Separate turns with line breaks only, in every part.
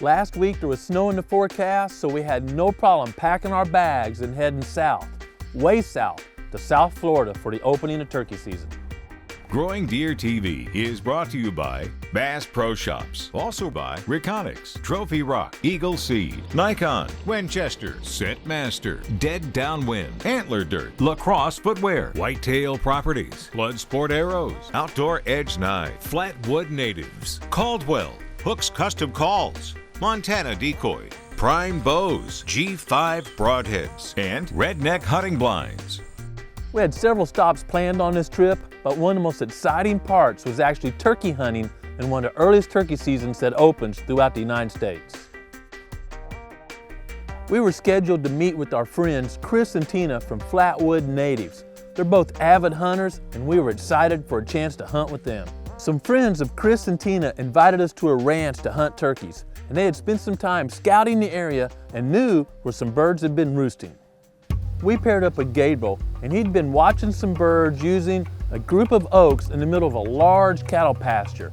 Last week there was snow in the forecast, so we had no problem packing our bags and heading south, way south, to South Florida for the opening of turkey season.
Growing Deer TV is brought to you by Bass Pro Shops, also by Reconics, Trophy Rock, Eagle Seed, Nikon, Winchester, Scentmaster, Dead Downwind, Antler Dirt, Lacrosse Footwear, Whitetail Properties, Bloodsport Arrows, Outdoor Edge Knife, Flatwood Natives, Caldwell, Hooks Custom Calls, Montana Decoy, Prime Bows, G5 Broadheads, and Redneck Hunting Blinds.
We had several stops planned on this trip, but one of the most exciting parts was actually turkey hunting in one of the earliest turkey seasons that opens throughout the United States. We were scheduled to meet with our friends Chris and Tina from Flatwood Natives. They're both avid hunters, and we were excited for a chance to hunt with them. Some friends of Chris and Tina invited us to a ranch to hunt turkeys, and they had spent some time scouting the area and knew where some birds had been roosting. We paired up with Gabriel, and he'd been watching some birds using a group of oaks in the middle of a large cattle pasture.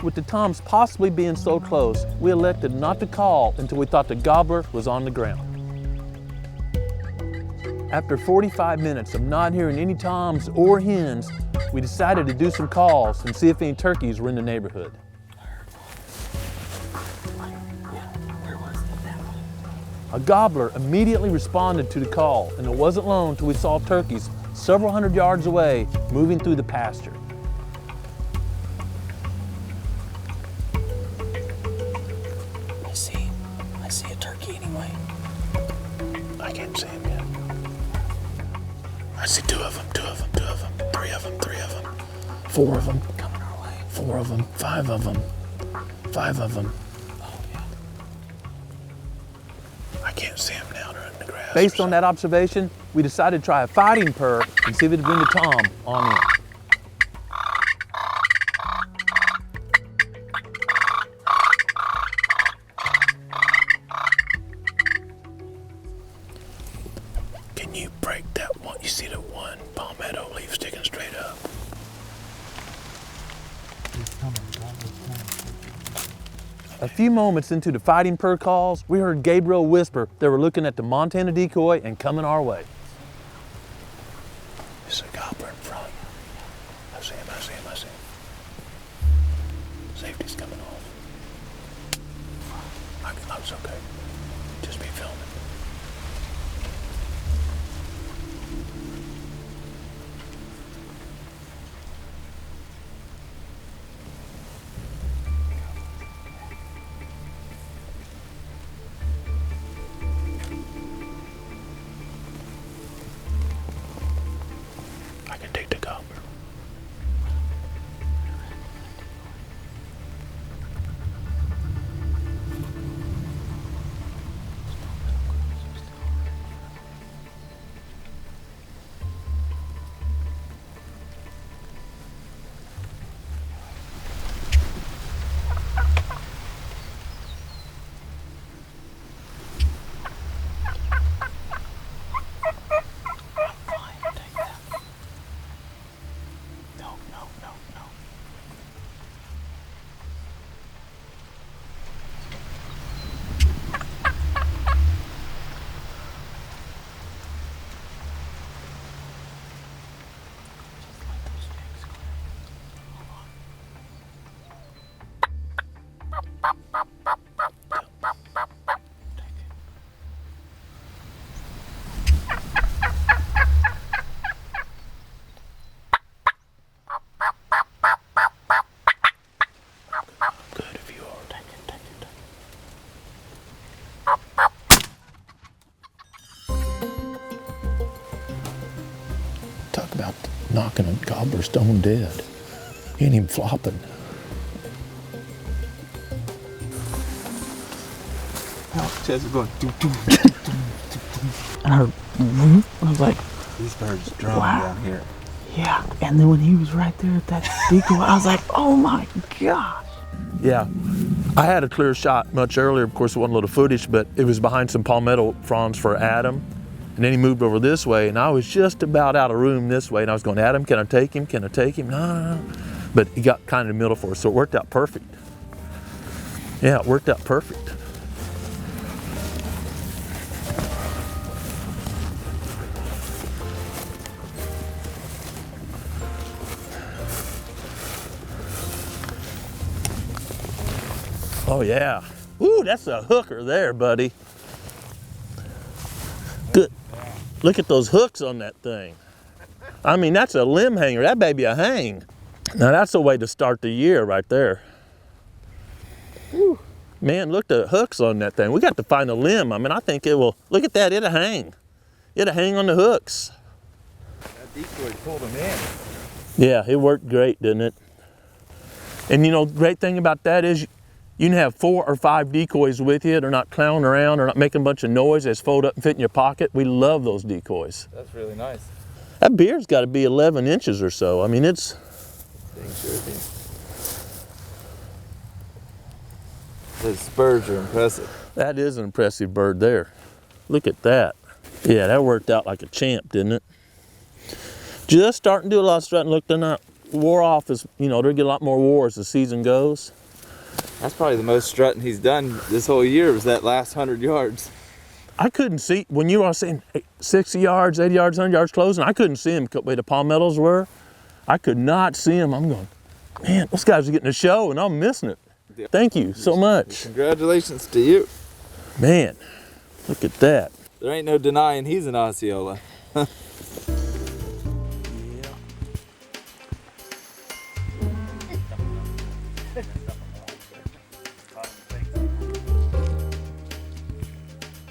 With the toms possibly being so close, we elected not to call until we thought the gobbler was on the ground. After 45 minutes of not hearing any toms or hens, we decided to do some calls and see if any turkeys were in the neighborhood. A gobbler immediately responded to the call, and it wasn't long until we saw turkeys several hundred yards away moving through the pasture.
I see a turkey anyway.
I can't see him yet. I see two of them, three of them, 4 of them,
Coming our way.
4 of them, 5 of them, 5 of them.
Oh, yeah.
I can't see him now, they're in the grass.
Based on that observation, we decided to try a fighting purr and see if it'd bring the tom on in.
Can you break that one? You see the one palmetto leaf sticking straight up?
A few moments into the fighting purr calls, we heard Gabriel whisper they were looking at the Montana decoy and coming our way.
There's a gobbler in front. I see him. Safety's coming off. It's okay. Just be filming. I can take the gobbler. Talk about knocking a gobbler stone dead. He ain't even flopping.
Chest is going doo doo.
And I heard, I was like,
These birds drum
Wow.
down here.
yeah. And then when he was right there at that decoy, I was like, oh my gosh.
Yeah, I had a clear shot much earlier. Of course, it wasn't a lot of footage, but it was behind some palmetto fronds for Adam. And then he moved over this way, and I was just about out of room this way, and I was going, Adam, can I take him? Can I take him? No. But he got kind of in the middle for us, so it worked out perfect. Yeah, it worked out perfect. Oh yeah. Ooh, that's a hooker there, buddy. Good. Look at those hooks on that thing. I mean, that's a limb hanger. That baby a hang. Now that's a way to start the year right there. Whew. Man, look at the hooks on that thing. We got to find a limb. I mean, I think it will, look at that, it'll hang. It'll hang on the hooks.
That decoy pulled him in.
Yeah, it worked great, didn't it? And you know, the great thing about that is you can have 4 or 5 decoys with you. They're not clowning around, they're not making a bunch of noise. They just fold up and fit in your pocket. We love those decoys.
That's really nice.
That beard's got to be 11 inches or so. I mean, it's...
Dang sure thing. Those spurs are impressive.
That is an impressive bird there. Look at that. Yeah, that worked out like a champ, didn't it? Just starting to do a lot of strutting. Look, they're not wore off as, you know, they'll get a lot more war as the season goes.
That's probably the most strutting he's done this whole year was that last 100 yards.
I couldn't see, when you were saying 60 yards, 80 yards, 100 yards closing, I couldn't see him the way the palmettos were. I could not see him. I'm going, man, those guys are getting a show and I'm missing it.
Yeah.
Thank you so much.
Congratulations to you.
Man, look at that.
There ain't no denying he's an Osceola.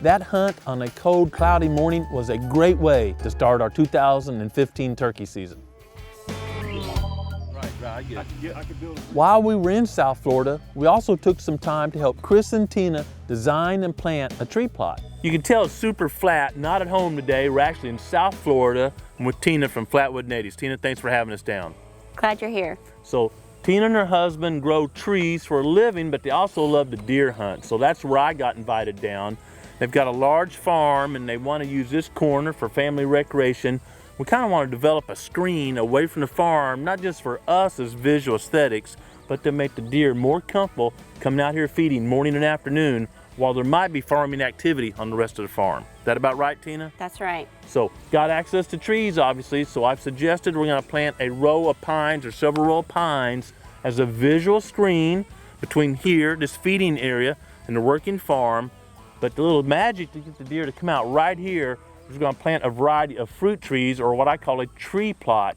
That hunt on a cold, cloudy morning was a great way to start our 2015 turkey season. While we were in South Florida, we also took some time to help Chris and Tina design and plant a tree plot. You can tell it's super flat, not at home today. We're actually in South Florida with Tina from Flatwood Natives. Tina, thanks for having us down.
Glad you're here.
So Tina and her husband grow trees for a living, but they also love to deer hunt. So that's where I got invited down. They've got a large farm and they want to use this corner for family recreation. We kind of want to develop a screen away from the farm, not just for us as visual aesthetics, but to make the deer more comfortable coming out here feeding morning and afternoon while there might be farming activity on the rest of the farm. Is that about right, Tina?
That's right.
So, got access to trees, obviously, so I've suggested we're going to plant a row of pines or several row of pines as a visual screen between here, this feeding area, and the working farm. But the little magic to get the deer to come out right here is we're going to plant a variety of fruit trees, or what I call a tree plot.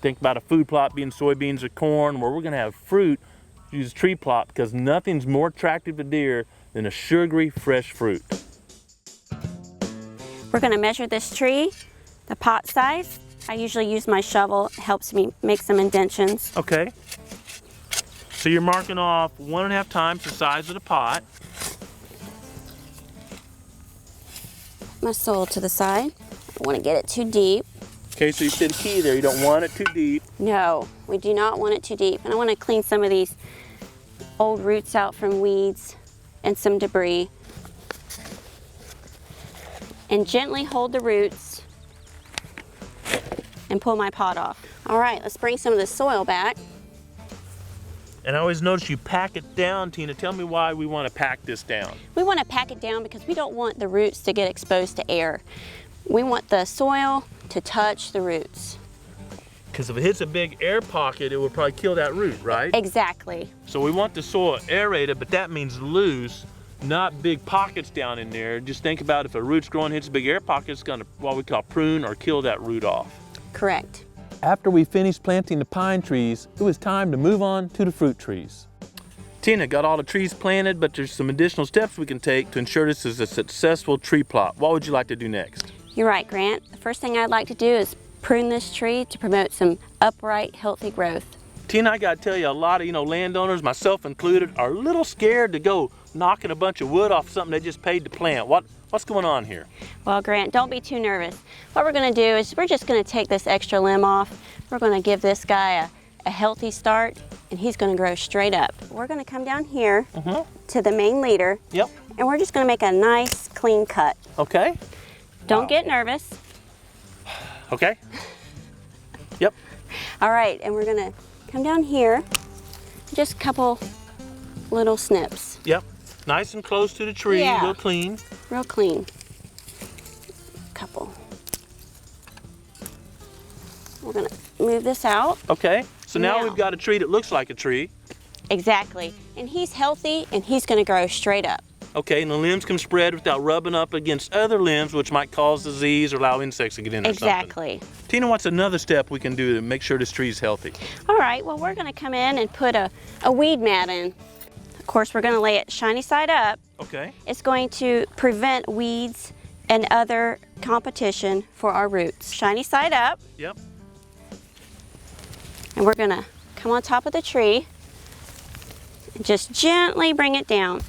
Think about a food plot being soybeans or corn, where we're going to have fruit. Use a tree plot because nothing's more attractive to deer than a sugary, fresh fruit.
We're going to measure this tree, the pot size. I usually use my shovel. It helps me make some indentions.
Okay. So you're marking off 1.5 times the size of the pot.
My soil to the side. I don't want to get it too deep.
Okay, so you said key there, you don't want it too deep.
No, we do not want it too deep. And I want to clean some of these old roots out from weeds and some debris. And gently hold the roots and pull my pot off. All right, let's bring some of the soil back.
And I always notice you pack it down, Tina. Tell me why we want to pack this down.
We want to pack it down because we don't want the roots to get exposed to air. We want the soil to touch the roots.
Because if it hits a big air pocket, it will probably kill that root, right?
Exactly.
So we want the soil aerated, but that means loose, not big pockets down in there. Just think about if a root's growing, hits a big air pocket, it's going to what we call prune or kill that root off.
Correct.
After we finished planting the pine trees, it was time to move on to the fruit trees. Tina, got all the trees planted, but there's some additional steps we can take to ensure this is a successful tree plot. What would you like to do next?
You're right, Grant. The first thing I'd like to do is prune this tree to promote some upright, healthy growth.
Tina, I gotta tell you, a lot of landowners, myself included, are a little scared to go knocking a bunch of wood off something they just paid to plant. What's going on here?
Well, Grant, don't be too nervous. What we're gonna do is we're just gonna take this extra limb off. We're gonna give this guy a healthy start, and he's gonna grow straight up. We're gonna come down here to the main leader.
Yep.
And we're just gonna make a nice, clean cut.
Okay.
Don't get nervous.
Okay. Yep.
All right, and we're gonna come down here, just a couple little snips.
Yep. Nice and close to the tree,
Yeah.
real clean.
Real clean. Couple. We're gonna move this out.
Okay. So now
Now.
we've got a tree that looks like a tree.
Exactly. And he's healthy and he's gonna grow straight up.
Okay, and the limbs can spread without rubbing up against other limbs, which might cause disease or allow insects to get in or something.
Exactly.
Tina, what's another step we can do to make sure this tree is healthy?
All right, well, we're gonna come in and put a weed mat in. Of course, we're gonna lay it shiny side up.
Okay.
It's going to prevent weeds and other competition for our roots. Shiny side up,
Yep.
and we're gonna come on top of the tree and just gently bring it down.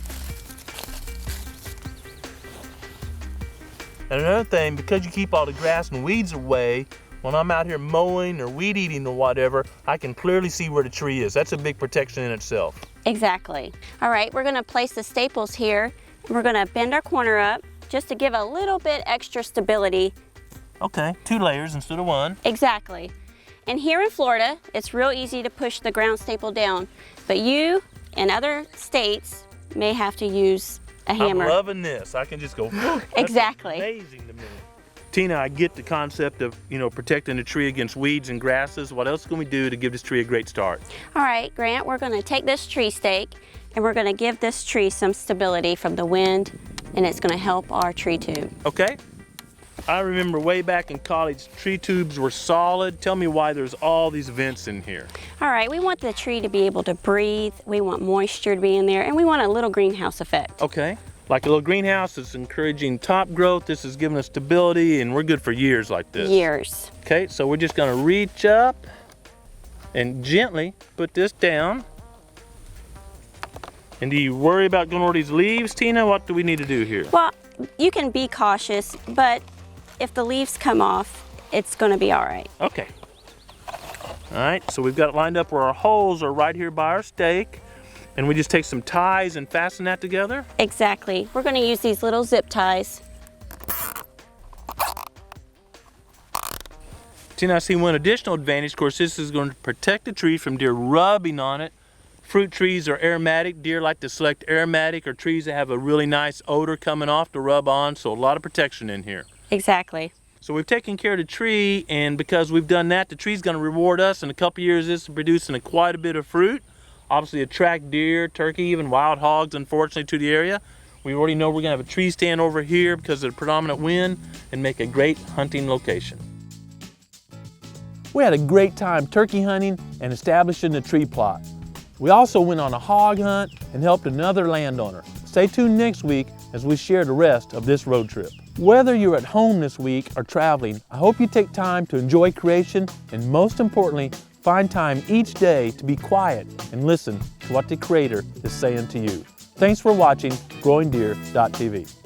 And another thing, because you keep all the grass and weeds away, when I'm out here mowing or weed eating or whatever, I can clearly see where the tree is. That's a big protection in itself.
Exactly. All right, we're gonna place the staples here, and we're gonna bend our corner up just to give a little bit extra stability.
Okay, 2 layers instead of 1.
Exactly. And here in Florida, it's real easy to push the ground staple down, but you in other states may have to use a hammer.
I'm loving this. I can just go, whew, that's
Exactly.
amazing to me. Tina, I get the concept of, protecting the tree against weeds and grasses. What else can we do to give this tree a great start?
All right, Grant, we're gonna take this tree stake and we're gonna give this tree some stability from the wind, and it's gonna help our tree tube.
Okay. I remember way back in college, tree tubes were solid. Tell me why there's all these vents in here.
All right, we want the tree to be able to breathe, we want moisture to be in there, and we want a little greenhouse effect.
Okay. Like a little greenhouse, it's encouraging top growth. This is giving us stability, and we're good for years like this.
Years.
Okay, so we're just gonna reach up and gently put this down. And do you worry about going over these leaves, Tina? What do we need to do here?
Well, you can be cautious, but if the leaves come off, it's gonna be all right.
Okay. All right, so we've got it lined up where our holes are right here by our stake. And we just take some ties and fasten that together?
Exactly. We're gonna use these little zip ties.
Tina, I see one additional advantage. Of course, this is going to protect the tree from deer rubbing on it. Fruit trees are aromatic. Deer like to select aromatic or trees that have a really nice odor coming off to rub on, so a lot of protection in here.
Exactly.
So we've taken care of the tree, and because we've done that, the tree's going to reward us. In a couple years, this is producing quite a bit of fruit. Obviously attract deer, turkey, even wild hogs, unfortunately, to the area. We already know we're going to have a tree stand over here because of the predominant wind and make a great hunting location. We had a great time turkey hunting and establishing the tree plot. We also went on a hog hunt and helped another landowner. Stay tuned next week as we share the rest of this road trip. Whether you're at home this week or traveling, I hope you take time to enjoy creation and, most importantly, find time each day to be quiet and listen to what the Creator is saying to you. Thanks for watching GrowingDeer.tv.